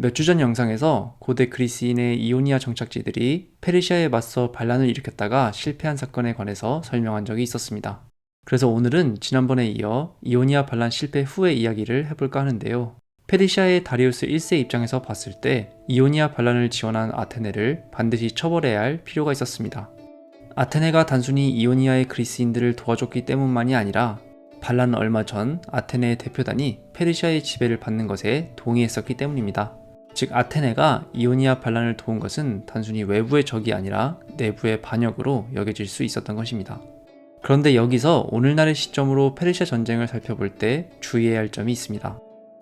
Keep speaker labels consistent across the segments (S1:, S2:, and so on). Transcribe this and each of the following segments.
S1: 몇 주 전 영상에서 고대 그리스인의 이오니아 정착지들이 페르시아에 맞서 반란을 일으켰다가 실패한 사건에 관해서 설명한 적이 있었습니다. 그래서 오늘은 지난번에 이어 이오니아 반란 실패 후의 이야기를 해볼까 하는데요. 페르시아의 다리우스 1세 입장에서 봤을 때 이오니아 반란을 지원한 아테네를 반드시 처벌해야 할 필요가 있었습니다. 아테네가 단순히 이오니아의 그리스인들을 도와줬기 때문만이 아니라 반란 얼마 전 아테네의 대표단이 페르시아의 지배를 받는 것에 동의했었기 때문입니다. 즉 아테네가 이오니아 반란을 도운 것은 단순히 외부의 적이 아니라 내부의 반역으로 여겨질 수 있었던 것입니다. 그런데 여기서 오늘날의 시점으로 페르시아 전쟁을 살펴볼 때 주의해야 할 점이 있습니다.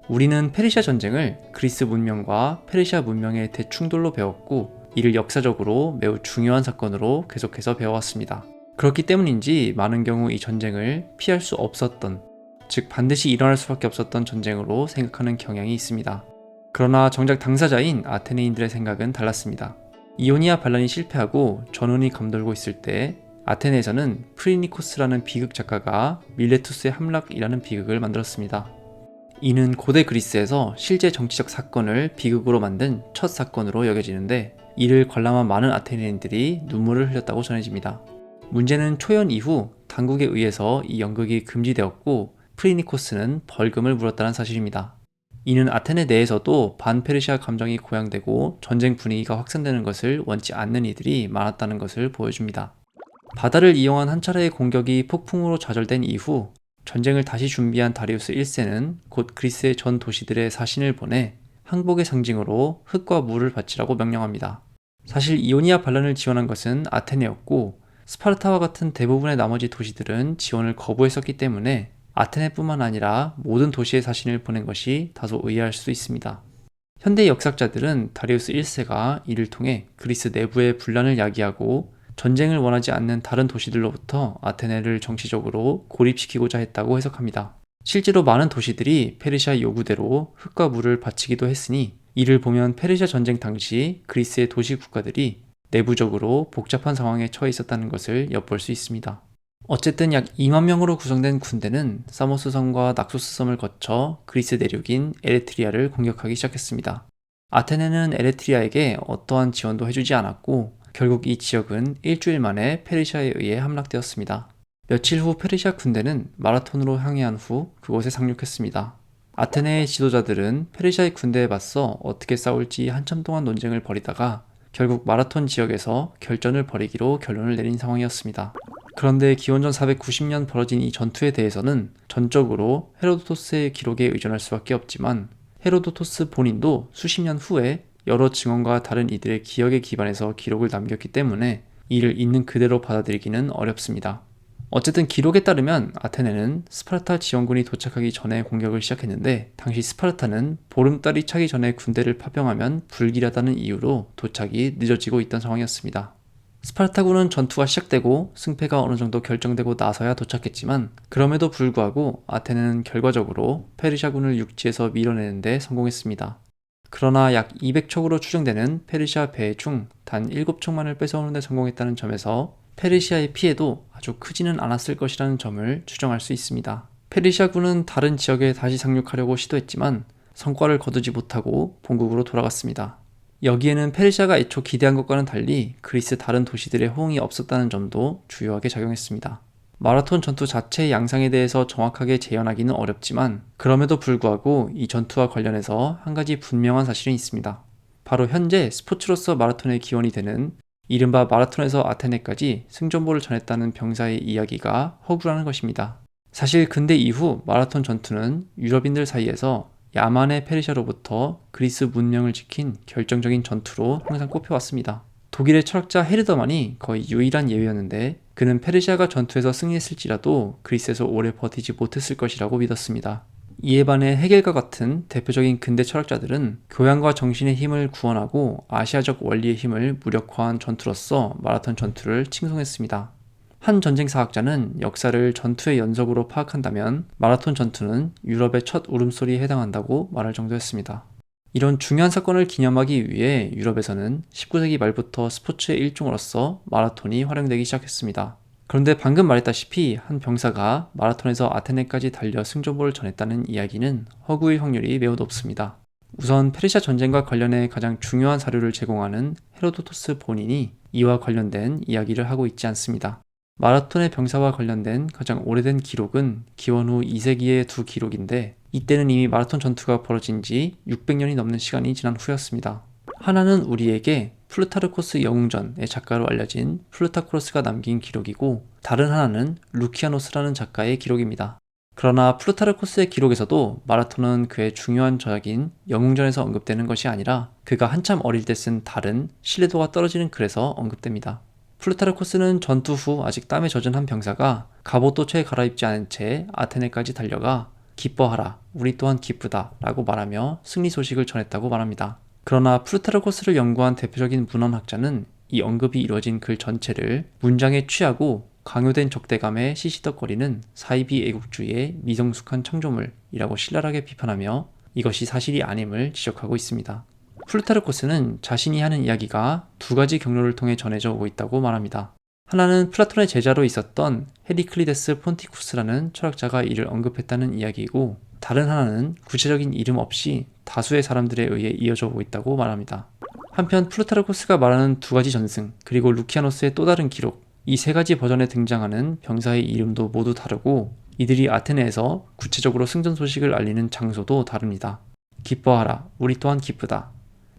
S1: 우리는 페르시아 전쟁을 그리스 문명과 페르시아 문명의 대충돌로 배웠고 이를 역사적으로 매우 중요한 사건으로 계속해서 배워왔습니다. 그렇기 때문인지 많은 경우 이 전쟁을 피할 수 없었던, 즉 반드시 일어날 수밖에 없었던 전쟁으로 생각하는 경향이 있습니다. 그러나 정작 당사자인 아테네인들의 생각은 달랐습니다. 이오니아 반란이 실패하고 전운이 감돌고 있을 때 아테네에서는 프리니코스라는 비극 작가가 밀레투스의 함락이라는 비극을 만들었습니다. 이는 고대 그리스에서 실제 정치적 사건을 비극으로 만든 첫 사건으로 여겨지는데 이를 관람한 많은 아테네인들이 눈물을 흘렸다고 전해집니다. 문제는 초연 이후 당국에 의해서 이 연극이 금지되었고 프리니코스는 벌금을 물었다는 사실입니다. 이는 아테네 내에서도 반페르시아 감정이 고양되고 전쟁 분위기가 확산되는 것을 원치 않는 이들이 많았다는 것을 보여줍니다. 바다를 이용한 한 차례의 공격이 폭풍으로 좌절된 이후 전쟁을 다시 준비한 다리우스 1세는 곧 그리스의 전 도시들의 사신을 보내 항복의 상징으로 흙과 물을 바치라고 명령합니다. 사실 이오니아 반란을 지원한 것은 아테네였고 스파르타와 같은 대부분의 나머지 도시들은 지원을 거부했었기 때문에 아테네뿐만 아니라 모든 도시의 사신을 보낸 것이 다소 의아할 수도 있습니다. 현대 역사학자들은 다리우스 1세가 이를 통해 그리스 내부의 분란을 야기하고 전쟁을 원하지 않는 다른 도시들로부터 아테네를 정치적으로 고립시키고자 했다고 해석합니다. 실제로 많은 도시들이 페르시아 요구대로 흙과 물을 바치기도 했으니 이를 보면 페르시아 전쟁 당시 그리스의 도시 국가들이 내부적으로 복잡한 상황에 처해 있었다는 것을 엿볼 수 있습니다. 어쨌든 약 2만 명으로 구성된 군대는 사모스 섬과 낙소스 섬을 거쳐 그리스 내륙인 에레트리아를 공격하기 시작했습니다. 아테네는 에레트리아에게 어떠한 지원도 해주지 않았고 결국 이 지역은 일주일 만에 페르시아에 의해 함락되었습니다. 며칠 후 페르시아 군대는 마라톤으로 항해한 후 그곳에 상륙했습니다. 아테네의 지도자들은 페르시아의 군대에 맞서 어떻게 싸울지 한참 동안 논쟁을 벌이다가 결국 마라톤 지역에서 결전을 벌이기로 결론을 내린 상황이었습니다. 그런데 기원전 490년 벌어진 이 전투에 대해서는 전적으로 헤로도토스의 기록에 의존할 수밖에 없지만 헤로도토스 본인도 수십 년 후에 여러 증언과 다른 이들의 기억에 기반해서 기록을 남겼기 때문에 이를 있는 그대로 받아들이기는 어렵습니다. 어쨌든 기록에 따르면 아테네는 스파르타 지원군이 도착하기 전에 공격을 시작했는데 당시 스파르타는 보름달이 차기 전에 군대를 파병하면 불길하다는 이유로 도착이 늦어지고 있던 상황이었습니다. 스파르타군은 전투가 시작되고 승패가 어느 정도 결정되고 나서야 도착했지만 그럼에도 불구하고 아테네는 결과적으로 페르시아군을 육지에서 밀어내는 데 성공했습니다. 그러나 약 200척으로 추정되는 페르시아 배 중 단 7척만을 뺏어오는 데 성공했다는 점에서 페르시아의 피해도 아주 크지는 않았을 것이라는 점을 추정할 수 있습니다. 페르시아군은 다른 지역에 다시 상륙하려고 시도했지만 성과를 거두지 못하고 본국으로 돌아갔습니다. 여기에는 페르시아가 애초 기대한 것과는 달리 그리스 다른 도시들의 호응이 없었다는 점도 주요하게 작용했습니다. 마라톤 전투 자체의 양상에 대해서 정확하게 재현하기는 어렵지만 그럼에도 불구하고 이 전투와 관련해서 한 가지 분명한 사실은 있습니다. 바로 현재 스포츠로서 마라톤의 기원이 되는 이른바 마라톤에서 아테네까지 승전보를 전했다는 병사의 이야기가 허구라는 것입니다. 사실 근대 이후 마라톤 전투는 유럽인들 사이에서 야만의 페르시아로부터 그리스 문명을 지킨 결정적인 전투로 항상 꼽혀왔습니다. 독일의 철학자 헤르더만이 거의 유일한 예외였는데 그는 페르시아가 전투에서 승리했을지라도 그리스에서 오래 버티지 못했을 것이라고 믿었습니다. 이에 반해 헤겔과 같은 대표적인 근대 철학자들은 교양과 정신의 힘을 구원하고 아시아적 원리의 힘을 무력화한 전투로서 마라톤 전투를 칭송했습니다. 한 전쟁사학자는 역사를 전투의 연속으로 파악한다면 마라톤 전투는 유럽의 첫 울음소리에 해당한다고 말할 정도였습니다. 이런 중요한 사건을 기념하기 위해 유럽에서는 19세기 말부터 스포츠의 일종으로서 마라톤이 활용되기 시작했습니다. 그런데 방금 말했다시피 한 병사가 마라톤에서 아테네까지 달려 승전보를 전했다는 이야기는 허구일 확률이 매우 높습니다. 우선 페르시아 전쟁과 관련해 가장 중요한 자료를 제공하는 헤로도토스 본인이 이와 관련된 이야기를 하고 있지 않습니다. 마라톤의 병사와 관련된 가장 오래된 기록은 기원 후 2세기의 두 기록인데 이때는 이미 마라톤 전투가 벌어진 지 600년이 넘는 시간이 지난 후였습니다. 하나는 우리에게 플루타르코스 영웅전의 작가로 알려진 플루타크로스가 남긴 기록이고 다른 하나는 루키아노스라는 작가의 기록입니다. 그러나 플루타르코스의 기록에서도 마라톤은 그의 중요한 저작인 영웅전에서 언급되는 것이 아니라 그가 한참 어릴 때 쓴 다른 신뢰도가 떨어지는 글에서 언급됩니다. 플루타르코스는 전투 후 아직 땀에 젖은 한 병사가 갑옷도 채 갈아입지 않은 채 아테네까지 달려가 기뻐하라, 우리 또한 기쁘다 라고 말하며 승리 소식을 전했다고 말합니다. 그러나 플루타르코스를 연구한 대표적인 문헌학자는 이 언급이 이루어진 글 전체를 문장에 취하고 강요된 적대감에 시시덕거리는 사이비 애국주의의 미성숙한 창조물이라고 신랄하게 비판하며 이것이 사실이 아님을 지적하고 있습니다. 플루타르코스는 자신이 하는 이야기가 두 가지 경로를 통해 전해져 오고 있다고 말합니다. 하나는 플라톤의 제자로 있었던 헤리클리데스 폰티쿠스라는 철학자가 이를 언급했다는 이야기이고 다른 하나는 구체적인 이름 없이 다수의 사람들에 의해 이어져 오고 있다고 말합니다. 한편 플루타르코스가 말하는 두 가지 전승 그리고 루키아노스의 또 다른 기록 이 세 가지 버전에 등장하는 병사의 이름도 모두 다르고 이들이 아테네에서 구체적으로 승전 소식을 알리는 장소도 다릅니다. 기뻐하라, 우리 또한 기쁘다.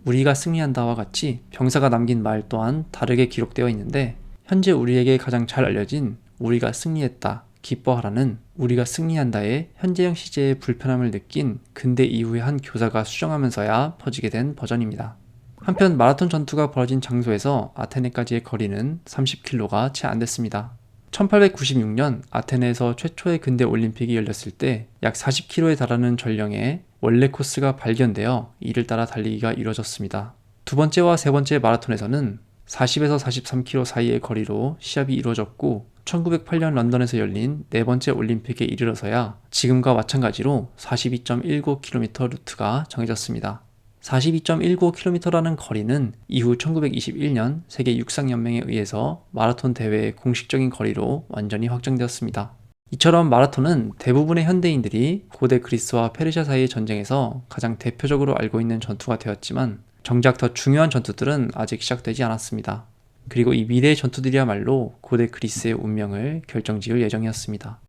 S1: 우리가 승리한다와 같이 병사가 남긴 말 또한 다르게 기록되어 있는데 현재 우리에게 가장 잘 알려진 우리가 승리했다, 기뻐하라는 우리가 승리한다의 현재형 시제의 불편함을 느낀 근대 이후의 한 교사가 수정하면서야 퍼지게 된 버전입니다. 한편 마라톤 전투가 벌어진 장소에서 아테네까지의 거리는 30km가 채 안 됐습니다. 1896년 아테네에서 최초의 근대 올림픽이 열렸을 때 약 40km에 달하는 전령의 원래 코스가 발견되어 이를 따라 달리기가 이루어졌습니다. 두 번째와 세 번째 마라톤에서는 40에서 43km 사이의 거리로 시합이 이루어졌고 1908년 런던에서 열린 네 번째 올림픽에 이르러서야 지금과 마찬가지로 42.19km 루트가 정해졌습니다. 42.19km라는 거리는 이후 1921년 세계 육상연맹에 의해서 마라톤 대회의 공식적인 거리로 완전히 확정되었습니다. 이처럼 마라톤은 대부분의 현대인들이 고대 그리스와 페르시아 사이의 전쟁에서 가장 대표적으로 알고 있는 전투가 되었지만 정작 더 중요한 전투들은 아직 시작되지 않았습니다. 그리고 이 미래의 전투들이야말로 고대 그리스의 운명을 결정지을 예정이었습니다.